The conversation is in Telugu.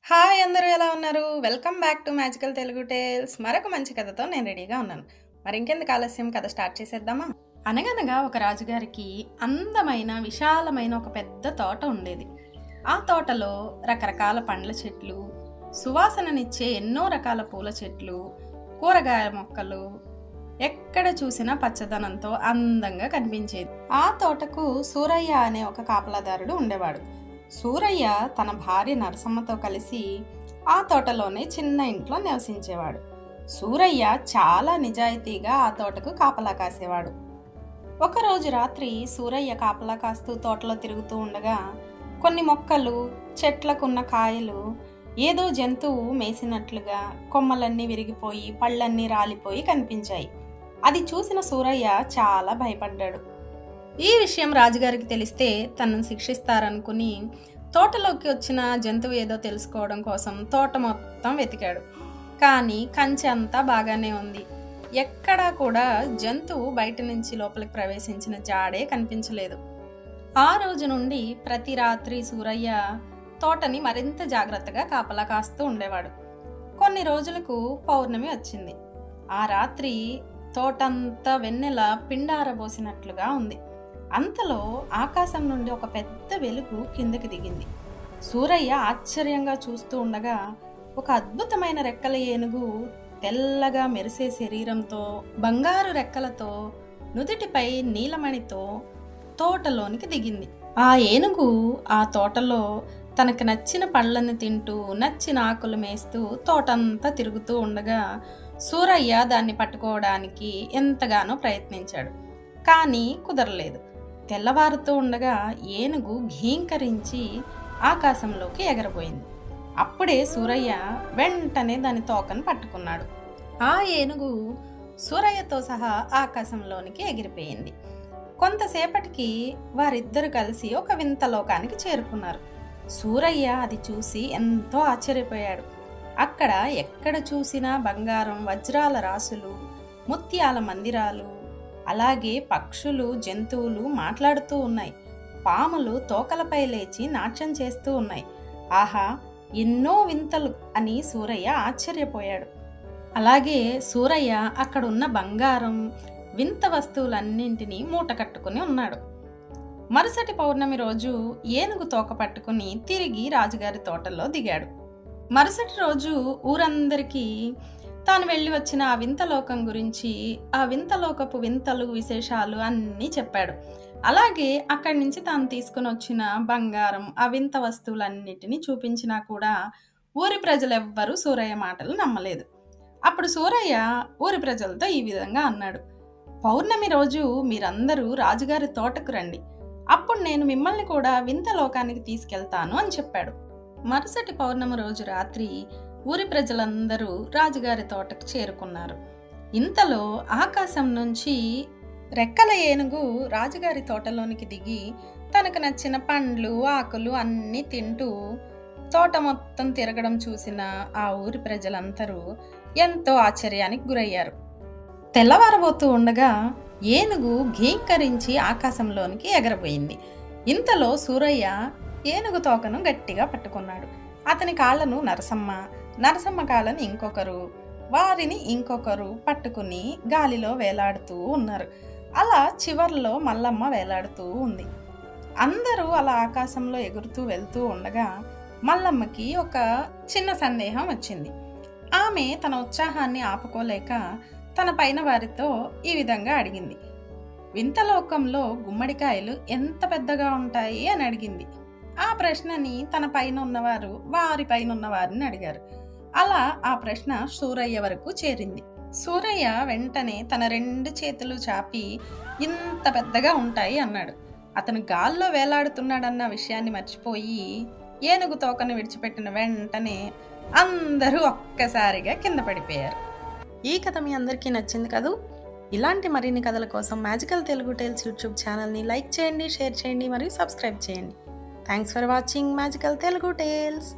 హాయ్! అందరూ ఎలా ఉన్నారు? Welcome back to magical Telugu tales. మరొక మంచి కథతో నేను రెడీగా ఉన్నాను. మరింకెందుకు ఆలస్యం కథ స్టార్ట్ చేసేద్దామా? అనగనగా ఒక రాజుగారికి అందమైన, విశాలమైన ఒక పెద్ద తోట ఉండేది. ఆ తోటలో రకరకాల పండ్ల చెట్లు, సువాసననిచ్చే ఎన్నో రకాల పూల చెట్లు, కూరగాయ మొక్కలు, ఎక్కడ చూసినా పచ్చదనంతో అందంగా కనిపించేది. ఆ తోటకు సూరయ్య అనే ఒక కాపలాదారుడు ఉండేవాడు. సూరయ్య తన భార్య నరసమ్మతో కలిసి ఆ తోటలోనే చిన్న ఇంట్లో నివసించేవాడు. సూరయ్య చాలా నిజాయితీగా ఆ తోటకు కాపలా కాసేవాడు. ఒకరోజు రాత్రి సూరయ్య కాపలా కాస్తూ తోటలో తిరుగుతూ ఉండగా కొన్ని మొక్కలు, చెట్లకున్న కాయలు ఏదో జంతువు మేసినట్లుగా కొమ్మలన్నీ విరిగిపోయి పళ్ళన్నీ రాలిపోయి కనిపించాయి. అది చూసిన సూరయ్య చాలా భయపడ్డాడు. ఈ విషయం రాజుగారికి తెలిస్తే తనను శిక్షిస్తారనుకుని తోటలోకి వచ్చిన జంతువు ఏదో తెలుసుకోవడం కోసం తోట మొత్తం వెతికాడు. కానీ కంచె అంతా బాగానే ఉంది. ఎక్కడా కూడా జంతువు బయట నుంచి లోపలికి ప్రవేశించిన జాడే కనిపించలేదు. ఆ రోజు నుండి ప్రతి రాత్రి సూరయ్య తోటని మరింత జాగ్రత్తగా కాపలా కాస్తూ ఉండేవాడు. కొన్ని రోజులకు పౌర్ణమి వచ్చింది. ఆ రాత్రి తోటంతా వెన్నెల పిండారబోసినట్లుగా ఉంది. అంతలో ఆకాశం నుండి ఒక పెద్ద వెలుగు కిందకి దిగింది. సూరయ్య ఆశ్చర్యంగా చూస్తూ ఉండగా ఒక అద్భుతమైన రెక్కల ఏనుగు తెల్లగా మెరిసే శరీరంతో, బంగారు రెక్కలతో, నుదిటిపై నీలమణితో తోటలోనికి దిగింది. ఆ ఏనుగు ఆ తోటలో తనకు నచ్చిన పళ్ళని తింటూ, నచ్చిన ఆకులు మేస్తూ తోటంతా తిరుగుతూ ఉండగా సూరయ్య దాన్ని పట్టుకోవడానికి ఎంతగానో ప్రయత్నించాడు. కానీ కుదరలేదు. తెల్లవారుతూ ఉండగా ఏనుగు ఘీంకరించి ఆకాశంలోకి ఎగరబోయింది. అప్పుడే సూరయ్య వెంటనే దాని తోకను పట్టుకున్నాడు. ఆ ఏనుగు సూరయ్యతో సహా ఆకాశంలోనికి ఎగిరిపోయింది. కొంతసేపటికి వారిద్దరు కలిసి ఒక వింత లోకానికి చేరుకున్నారు. సూరయ్య అది చూసి ఎంతో ఆశ్చర్యపోయాడు. అక్కడ ఎక్కడ చూసినా బంగారం, వజ్రాల రాసులు, ముత్యాల మందిరాలు, అలాగే పక్షులు, జంతువులు మాట్లాడుతూ ఉన్నాయి. పాములు తోకలపై లేచి నాట్యం చేస్తూ ఉన్నాయి. ఆహా, ఎన్నో వింతలు అని సూరయ్య ఆశ్చర్యపోయాడు. అలాగే సూరయ్య అక్కడున్న బంగారం, వింత వస్తువులన్నింటినీ మూట కట్టుకుని ఉన్నాడు. మరుసటి పౌర్ణమి రోజు ఏనుగు తోక పట్టుకుని తిరిగి రాజుగారి తోటలో దిగాడు. మరుసటి రోజు ఊరందరికీ తాను వెళ్ళి వచ్చిన ఆ వింతలోకం గురించి, ఆ వింతలోకపు వింతలు, విశేషాలు అన్నీ చెప్పాడు. అలాగే అక్కడి నుంచి తాను తీసుకుని వచ్చిన బంగారం, ఆ వింత వస్తువులన్నిటినీ చూపించినా కూడా ఊరి ప్రజలెవ్వరూ సూరయ్య మాటలు నమ్మలేదు. అప్పుడు సూరయ్య ఊరి ప్రజలతో ఈ విధంగా అన్నాడు: పౌర్ణమి రోజు మీరందరూ రాజుగారి తోటకు రండి. అప్పుడు నేను మిమ్మల్ని కూడా వింత లోకానికి తీసుకెళ్తాను అని చెప్పాడు. మరుసటి పౌర్ణమి రోజు రాత్రి ఊరి ప్రజలందరూ రాజుగారి తోటకు చేరుకున్నారు. ఇంతలో ఆకాశం నుంచి రెక్కల ఏనుగు రాజుగారి తోటలోనికి దిగి తనకు నచ్చిన పండ్లు, ఆకులు అన్నీ తింటూ తోట మొత్తం తిరగడం చూసిన ఆ ఊరి ప్రజలందరూ ఎంతో ఆశ్చర్యానికి గురయ్యారు. తెల్లవారబోతూ ఉండగా ఏనుగు ఘీంకరించి ఆకాశంలోనికి ఎగరబోయింది. ఇంతలో సూరయ్య ఏనుగు తోకను గట్టిగా పట్టుకున్నాడు. అతని కాళ్లను నరసమ్మ కాళ్ళని ఇంకొకరు, వారిని ఇంకొకరు పట్టుకుని గాలిలో వేలాడుతూ ఉన్నారు. అలా చివర్లో మల్లమ్మ వేలాడుతూ ఉంది. అందరూ అలా ఆకాశంలో ఎగురుతూ వెళ్తూ ఉండగా మల్లమ్మకి ఒక చిన్న సందేహం వచ్చింది. ఆమె తన ఉత్సాహాన్ని ఆపుకోలేక తన పైన వారితో ఈ విధంగా అడిగింది: వింతలోకంలో గుమ్మడికాయలు ఎంత పెద్దగా ఉంటాయి అని అడిగింది. ఆ ప్రశ్నని తన పైన ఉన్నవారు వారి పైన ఉన్న వారిని అడిగారు. అలా ఆ ప్రశ్న సూరయ్య వరకు చేరింది. సూరయ్య వెంటనే తన 2 చేతులు చాపి ఇంత పెద్దగా ఉంటాయి అన్నాడు. అతను గాల్లో వేలాడుతున్నాడన్న విషయాన్ని మర్చిపోయి ఏనుగు తోకను విడిచిపెట్టిన వెంటనే అందరూ ఒక్కసారిగా కింద పడిపోయారు. ఈ కథ మీ అందరికీ నచ్చింది కదూ? ఇలాంటి మరిన్ని కథల కోసం మ్యాజికల్ తెలుగు టేల్స్ యూట్యూబ్ ఛానల్ని లైక్ చేయండి, షేర్ చేయండి మరియు సబ్స్క్రైబ్ చేయండి. Thanks for watching magical Telugu tiles.